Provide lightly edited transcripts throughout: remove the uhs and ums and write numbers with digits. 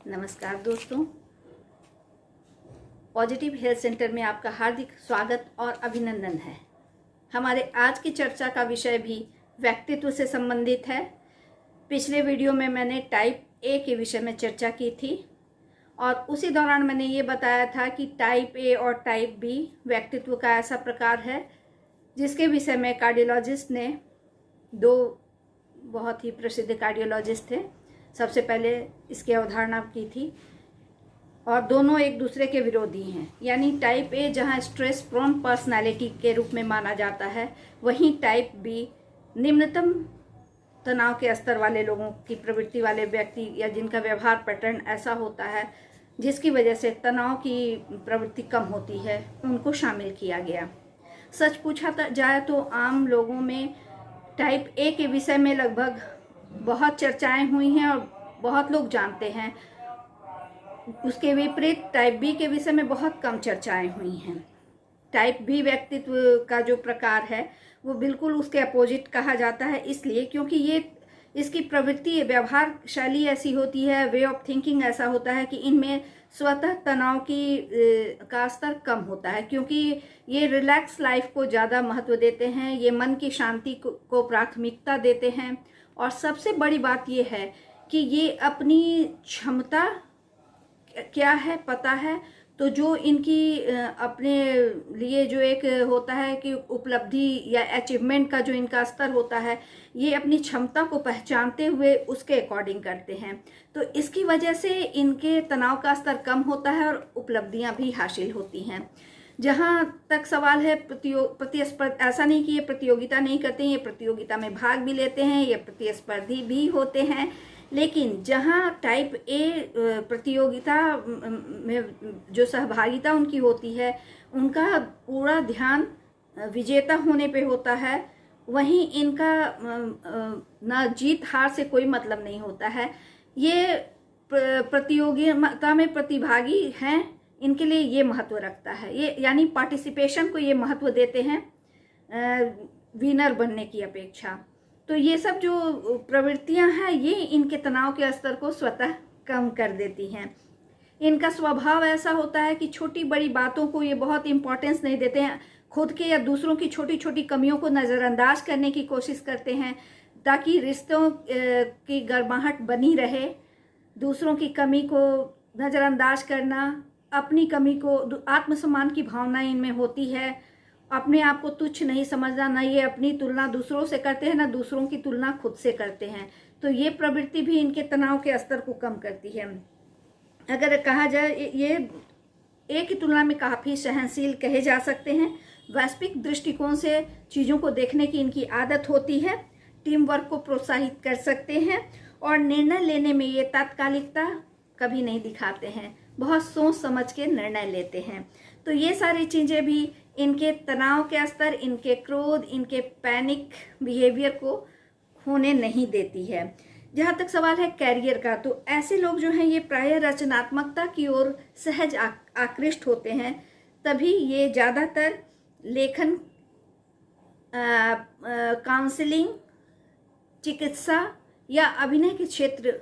नमस्कार दोस्तों, positive health centre में आपका हार्दिक स्वागत और अभिनंदन है। हमारे आज की चर्चा का विषय भी व्यक्तित्व से संबंधित है। पिछले वीडियो में मैंने टाइप ए के विषय में चर्चा की थी और उसी दौरान मैंने ये बताया था कि टाइप ए और टाइप बी व्यक्तित्व का ऐसा प्रकार है जिसके विषय में कार्डियोलॉजिस्ट ने दो बहुत ही प्रसिद्ध कार्डियोलॉजिस्ट थे, सबसे पहले इसकी अवधारणा की थी और दोनों एक दूसरे के विरोधी हैं। यानी टाइप ए जहां स्ट्रेस प्रोन पर्सनालिटी के रूप में माना जाता है, वहीं टाइप बी निम्नतम तनाव के स्तर वाले लोगों की प्रवृत्ति वाले व्यक्ति या जिनका व्यवहार पैटर्न ऐसा होता है जिसकी वजह से तनाव की प्रवृत्ति कम होती है, उनको शामिल किया गया। सच पूछा जाए तो आम लोगों में टाइप ए के विषय में लगभग बहुत चर्चाएं हुई हैं और बहुत लोग जानते हैं। उसके विपरीत टाइप बी के विषय में बहुत कम चर्चाएं हुई हैं। टाइप बी व्यक्तित्व का जो प्रकार है वो बिल्कुल उसके अपोजिट कहा जाता है, इसलिए क्योंकि ये इसकी प्रवृत्ति व्यवहार शैली ऐसी होती है, वे ऑफ थिंकिंग ऐसा होता है कि इनमें स्वतः तनाव का स्तर कम होता है, क्योंकि ये रिलैक्स लाइफ को ज़्यादा महत्व देते हैं, ये मन की शांति को प्राथमिकता देते हैं। और सबसे बड़ी बात ये है कि ये अपनी क्षमता क्या है पता है, तो जो इनकी अपने लिए जो एक होता है कि उपलब्धि या अचीवमेंट का जो इनका स्तर होता है, ये अपनी क्षमता को पहचानते हुए उसके अकॉर्डिंग करते हैं। तो इसकी वजह से इनके तनाव का स्तर कम होता है और उपलब्धियां भी हासिल होती हैं। जहाँ तक सवाल है प्रतिस्पर्धा, ऐसा नहीं कि ये प्रतियोगिता नहीं करते हैं, ये प्रतियोगिता में भाग भी लेते हैं, ये प्रतिस्पर्धी भी होते हैं, लेकिन जहाँ टाइप ए प्रतियोगिता में जो सहभागिता उनकी होती है, उनका पूरा ध्यान विजेता होने पे होता है, वहीं इनका ना जीत हार से कोई मतलब नहीं होता है। ये प्रतियोगिता में प्रतिभागी हैं, इनके लिए ये महत्व रखता है, ये यानी पार्टिसिपेशन को ये महत्व देते हैं विनर बनने की अपेक्षा। तो ये सब जो प्रवृत्तियां हैं ये इनके तनाव के स्तर को स्वतः कम कर देती हैं। इनका स्वभाव ऐसा होता है कि छोटी बड़ी बातों को ये बहुत इम्पोर्टेंस नहीं देते हैं, खुद के या दूसरों की छोटी छोटी कमियों को नज़रअंदाज करने की कोशिश करते हैं ताकि रिश्तों की गर्माहट बनी रहे। दूसरों की कमी को नज़रअंदाज करना, अपनी कमी को, आत्मसम्मान की भावना इनमें होती है, अपने आप को तुच्छ नहीं समझना, ना ये अपनी तुलना दूसरों से करते हैं, ना दूसरों की तुलना खुद से करते हैं। तो ये प्रवृत्ति भी इनके तनाव के स्तर को कम करती है। अगर कहा जाए ये ए की तुलना में काफ़ी सहनशील कहे जा सकते हैं। वैश्विक दृष्टिकोण से चीज़ों को देखने की इनकी आदत होती है, टीम वर्क को प्रोत्साहित कर सकते हैं और निर्णय लेने में ये तात्कालिकता कभी नहीं दिखाते हैं, बहुत सोच समझ के निर्णय लेते हैं। तो ये सारी चीज़ें भी इनके तनाव के स्तर, इनके क्रोध, इनके पैनिक बिहेवियर को होने नहीं देती है। जहाँ तक सवाल है कैरियर का, तो ऐसे लोग जो हैं ये प्रायः रचनात्मकता की ओर सहज आकृष्ट होते हैं, तभी ये ज़्यादातर लेखन, काउंसलिंग, चिकित्सा या अभिनय के क्षेत्र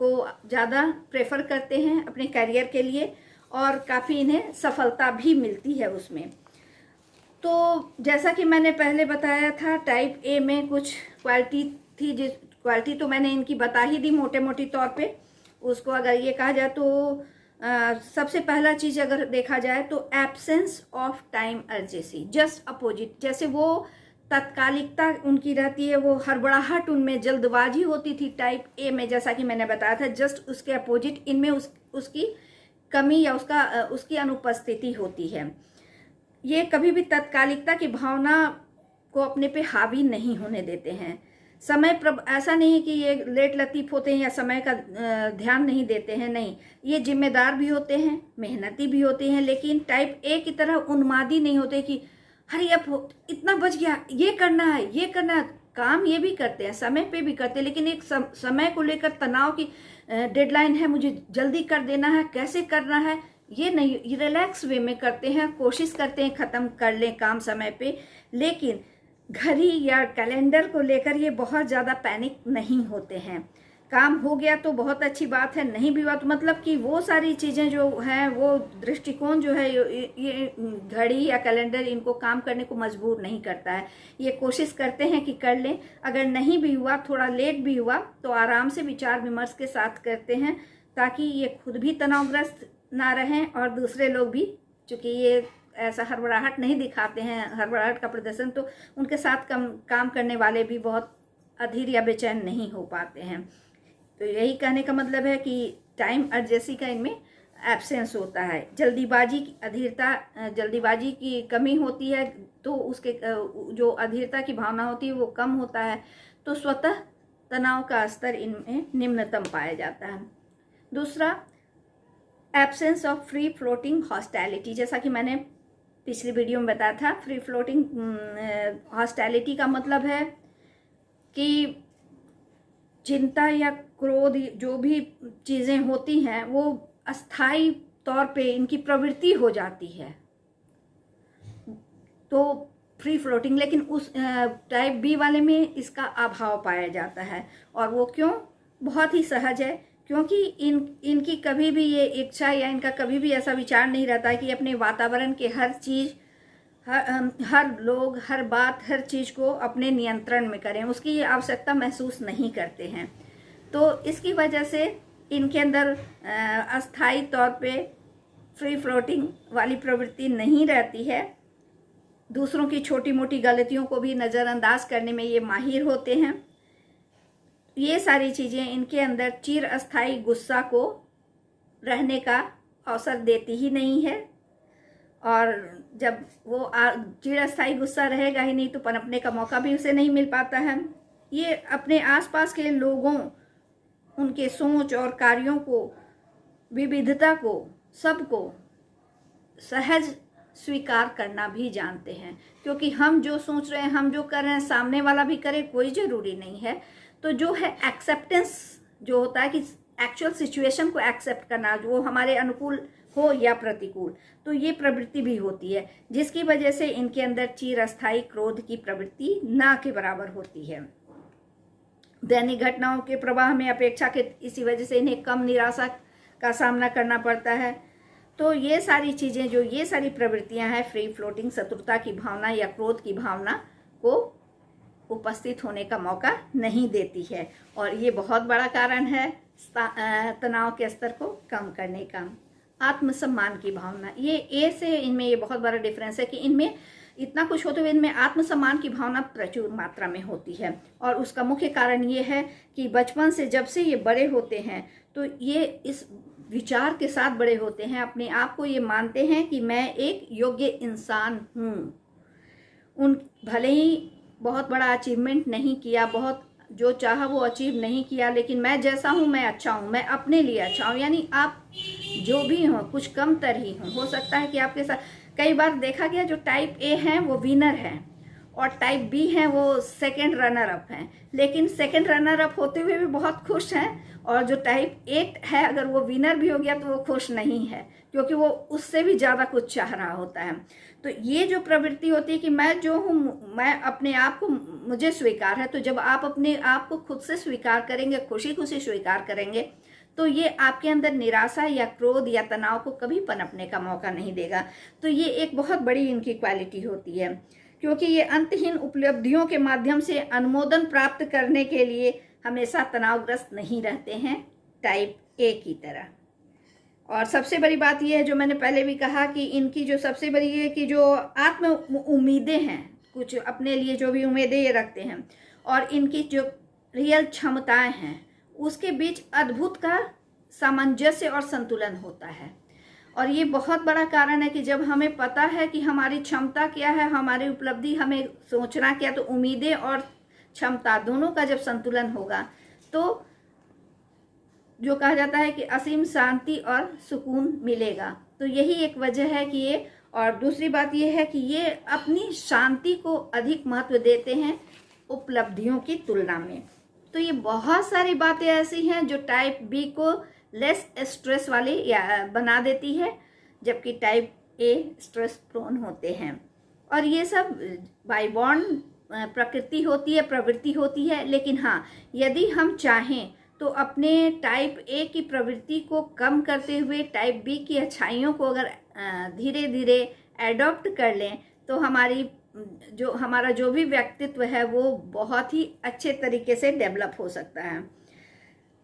को ज़्यादा प्रेफर करते हैं अपने करियर के लिए और काफ़ी इन्हें सफलता भी मिलती है उसमें। तो जैसा कि मैंने पहले बताया था, टाइप ए में कुछ क्वालिटी थी, जिस क्वालिटी तो मैंने इनकी बता ही दी मोटे मोटी तौर पे। उसको अगर ये कहा जाए तो सबसे पहला चीज़ अगर देखा जाए तो absence of time urgency, just opposite. जैसे वो तत्कालिकता उनकी रहती है, वो हड़बड़ाहट, उनमें जल्दबाजी होती थी टाइप ए में, जैसा कि मैंने बताया था, जस्ट उसके अपोजिट इनमें उसकी कमी या उसकी अनुपस्थिति होती है। ये कभी भी तत्कालिकता की भावना को अपने पे हावी नहीं होने देते हैं। समय ऐसा नहीं है कि ये लेट लतीफ़ होते हैं या समय का ध्यान नहीं देते हैं, नहीं, ये जिम्मेदार भी होते हैं, मेहनती भी होते हैं, लेकिन टाइप ए की तरह उन्मादी नहीं होते कि अरे अब इतना बच गया, ये करना है, ये करना है। काम ये भी करते हैं, समय पे भी करते हैं, लेकिन एक समय को लेकर तनाव की डेडलाइन है, मुझे जल्दी कर देना है, कैसे करना है, ये नहीं, ये रिलैक्स वे में करते हैं, कोशिश करते हैं ख़त्म कर लें काम समय पे। लेकिन घड़ी या कैलेंडर को लेकर ये बहुत ज़्यादा पैनिक नहीं होते हैं। काम हो गया तो बहुत अच्छी बात है, नहीं भी हुआ तो मतलब कि वो सारी चीज़ें जो हैं, वो दृष्टिकोण जो है, ये घड़ी या कैलेंडर इनको काम करने को मजबूर नहीं करता है। ये कोशिश करते हैं कि कर लें, अगर नहीं भी हुआ, थोड़ा लेट भी हुआ, तो आराम से विचार विमर्श के साथ करते हैं, ताकि ये खुद भी तनावग्रस्त ना रहें और दूसरे लोग भी, चूँकि ये ऐसा हड़बड़ाहट नहीं दिखाते हैं, हड़बड़ाहट का प्रदर्शन, तो उनके साथ काम करने वाले भी बहुत अधीर या बेचैन नहीं हो पाते हैं। तो यही कहने का मतलब है कि टाइम अर्जेंसी का इनमें एब्सेंस होता है। जल्दीबाजी की अधीरता, जल्दीबाजी की कमी होती है, तो उसके जो अधीरता की भावना होती है वो कम होता है, तो स्वतः तनाव का स्तर इनमें निम्नतम पाया जाता है। दूसरा, absence of free floating hostility. जैसा कि मैंने पिछली वीडियो में बताया था, फ्री फ्लोटिंग हॉस्टैलिटी का मतलब है कि चिंता या क्रोध, जो भी चीज़ें होती हैं, वो अस्थाई तौर पे इनकी प्रवृत्ति हो जाती है, तो फ्री फ्लोटिंग। लेकिन उस टाइप बी वाले में इसका अभाव पाया जाता है। और वो क्यों? बहुत ही सहज है, क्योंकि इनकी कभी भी ये इच्छा या इनका कभी भी ऐसा विचार नहीं रहता है कि अपने वातावरण के हर चीज़, हर लोग, हर बात, हर चीज़ को अपने नियंत्रण में करें, उसकी ये आवश्यकता महसूस नहीं करते हैं। तो इसकी वजह से इनके अंदर अस्थाई तौर पे फ्री फ्लोटिंग वाली प्रवृत्ति नहीं रहती है। दूसरों की छोटी मोटी गलतियों को भी नज़रअंदाज करने में ये माहिर होते हैं। ये सारी चीज़ें इनके अंदर चिर अस्थाई गुस्सा को रहने का अवसर देती ही नहीं है, और जब वो चिरस्थायी गुस्सा रहेगा ही नहीं, तो पनपने का मौका भी उसे नहीं मिल पाता है। ये अपने आसपास के लोगों, उनके सोच और कार्यों को, विविधता को, सबको सहज स्वीकार करना भी जानते हैं, क्योंकि हम जो सोच रहे हैं, हम जो कर रहे हैं, सामने वाला भी करे, कोई ज़रूरी नहीं है। तो जो है एक्सेप्टेंस, जो होता है कि एक्चुअल सिचुएशन को एक्सेप्ट करना, जो हमारे अनुकूल हो या प्रतिकूल, तो ये प्रवृत्ति भी होती है, जिसकी वजह से इनके अंदर चिरस्थायी क्रोध की प्रवृत्ति ना के बराबर होती है। दैनिक घटनाओं के प्रवाह में अपेक्षा के इसी वजह से इन्हें कम निराशा का सामना करना पड़ता है। तो ये सारी चीज़ें, जो ये सारी प्रवृत्तियां हैं, फ्री फ्लोटिंग शत्रुता की भावना या क्रोध की भावना को उपस्थित होने का मौका नहीं देती है, और ये बहुत बड़ा कारण है तनाव के स्तर को कम करने का। आत्मसम्मान की भावना, ये ए से इनमें ये बहुत बड़ा डिफरेंस है कि इनमें इतना कुछ होते हुए इनमें आत्मसम्मान की भावना प्रचुर मात्रा में होती है। और उसका मुख्य कारण ये है कि बचपन से जब से ये बड़े होते हैं, तो ये इस विचार के साथ बड़े होते हैं, अपने आप को ये मानते हैं कि मैं एक योग्य इंसान हूँ। उन भले ही बहुत बड़ा अचीवमेंट नहीं किया, बहुत जो चाहा वो अचीव नहीं किया, लेकिन मैं जैसा हूँ मैं अच्छा हूँ, मैं अपने लिए अच्छा हूँ। यानी आप जो भी हो, कुछ कम तर ही हो सकता है कि आपके साथ कई बार देखा गया, जो टाइप ए हैं वो विनर हैं, और टाइप बी हैं वो सेकंड रनर अप हैं, लेकिन सेकंड रनर अप होते हुए भी बहुत खुश हैं। और जो टाइप ए है, अगर वो विनर भी हो गया तो वो खुश नहीं है, क्योंकि वो उससे भी ज़्यादा कुछ चाह रहा होता है। तो ये जो प्रवृत्ति होती है कि मैं जो हूँ, मैं अपने आप को, मुझे स्वीकार है, तो जब आप अपने आप को खुद से स्वीकार करेंगे, खुशी खुशी स्वीकार करेंगे, तो ये आपके अंदर निराशा या क्रोध या तनाव को कभी पनपने का मौका नहीं देगा। तो ये एक बहुत बड़ी इनकी क्वालिटी होती है, क्योंकि ये अंतहीन उपलब्धियों के माध्यम से अनुमोदन प्राप्त करने के लिए हमेशा तनावग्रस्त नहीं रहते हैं, टाइप ए की तरह। और सबसे बड़ी बात यह है, जो मैंने पहले भी कहा, कि इनकी जो सबसे बड़ी ये कि जो आत्म उम्मीदें हैं, कुछ अपने लिए जो भी उम्मीदें ये रखते हैं, और इनकी जो रियल क्षमताएं हैं, उसके बीच अद्भुत का सामंजस्य और संतुलन होता है। और ये बहुत बड़ा कारण है कि जब हमें पता है कि हमारी क्षमता क्या है, हमारी उपलब्धि, हमें सोचना क्या, तो उम्मीदें और क्षमता दोनों का जब संतुलन होगा, तो जो कहा जाता है कि असीम शांति और सुकून मिलेगा। तो यही एक वजह है कि ये, और दूसरी बात ये है कि ये अपनी शांति को अधिक महत्व देते हैं उपलब्धियों की तुलना में। तो ये बहुत सारी बातें ऐसी हैं जो टाइप बी को लेस स्ट्रेस वाली या बना देती है, जबकि टाइप ए स्ट्रेस प्रोन होते हैं। और ये सब बाय बॉर्न प्रकृति होती है, प्रवृत्ति होती है। लेकिन हाँ, यदि हम चाहें तो अपने टाइप ए की प्रवृत्ति को कम करते हुए टाइप बी की अच्छाइयों को अगर धीरे धीरे एडॉप्ट कर लें तो हमारा जो भी व्यक्तित्व है वो बहुत ही अच्छे तरीके से डेवलप हो सकता है।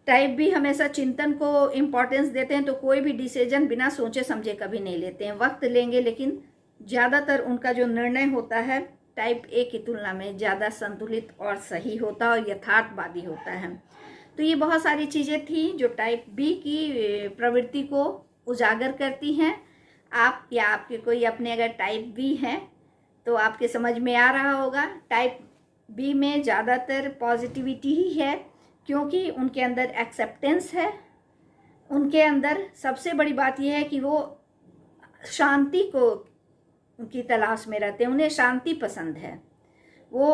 टाइप बी हमेशा चिंतन को इम्पोर्टेंस देते हैं, तो कोई भी डिसीजन बिना सोचे समझे कभी नहीं लेते हैं। वक्त लेंगे लेकिन ज़्यादातर उनका जो निर्णय होता है टाइप ए की तुलना में ज़्यादा संतुलित और सही होता है और यथार्थवादी होता है। तो ये बहुत सारी चीज़ें थी जो टाइप बी की प्रवृत्ति को उजागर करती हैं। आप या आपके कोई अपने अगर टाइप बी हैं तो आपके समझ में आ रहा होगा। टाइप बी में ज़्यादातर पॉजिटिविटी ही है, क्योंकि उनके अंदर एक्सेप्टेंस है। उनके अंदर सबसे बड़ी बात यह है कि वो शांति की तलाश में रहते हैं, उन्हें शांति पसंद है। वो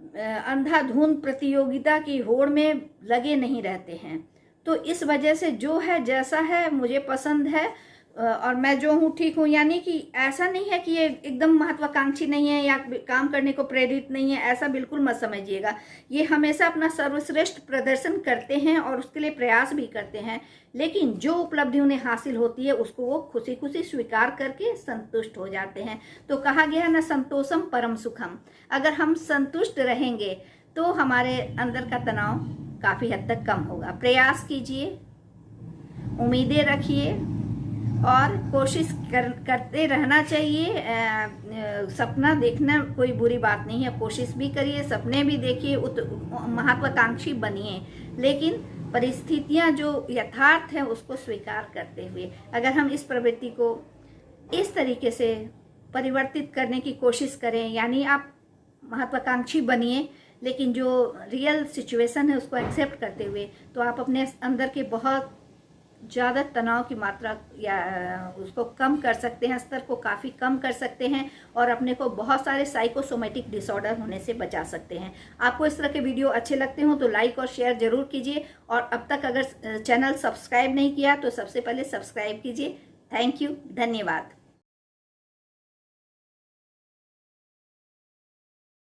अंधाधुंध प्रतियोगिता की होड़ में लगे नहीं रहते हैं। तो इस वजह से जो है जैसा है मुझे पसंद है और मैं जो हूँ ठीक हूँ। यानी कि ऐसा नहीं है कि ये एकदम महत्वाकांक्षी नहीं है या काम करने को प्रेरित नहीं है, ऐसा बिल्कुल मत समझिएगा। ये हमेशा अपना सर्वश्रेष्ठ प्रदर्शन करते हैं और उसके लिए प्रयास भी करते हैं, लेकिन जो उपलब्धि उन्हें हासिल होती है उसको वो खुशी खुशी स्वीकार करके संतुष्ट हो जाते हैं। तो कहा गया है ना, संतोषम परम सुखम। अगर हम संतुष्ट रहेंगे तो हमारे अंदर का तनाव काफ़ी हद तक कम होगा। प्रयास कीजिए, उम्मीदें रखिए और कोशिश करते रहना चाहिए। सपना देखना कोई बुरी बात नहीं है, कोशिश भी करिए, सपने भी देखिए, महत्वाकांक्षी बनिए, लेकिन परिस्थितियां जो यथार्थ है उसको स्वीकार करते हुए अगर हम इस प्रवृत्ति को इस तरीके से परिवर्तित करने की कोशिश करें, यानी आप महत्वाकांक्षी बनिए लेकिन जो रियल सिचुएशन है उसको एक्सेप्ट करते हुए, तो आप अपने अंदर के बहुत ज़्यादा तनाव की मात्रा या उसको कम कर सकते हैं, स्तर को काफ़ी कम कर सकते हैं और अपने को बहुत सारे साइकोसोमेटिक डिसऑर्डर होने से बचा सकते हैं। आपको इस तरह के वीडियो अच्छे लगते हो तो लाइक और शेयर ज़रूर कीजिए, और अब तक अगर चैनल सब्सक्राइब नहीं किया तो सबसे पहले सब्सक्राइब कीजिए। थैंक यू, धन्यवाद।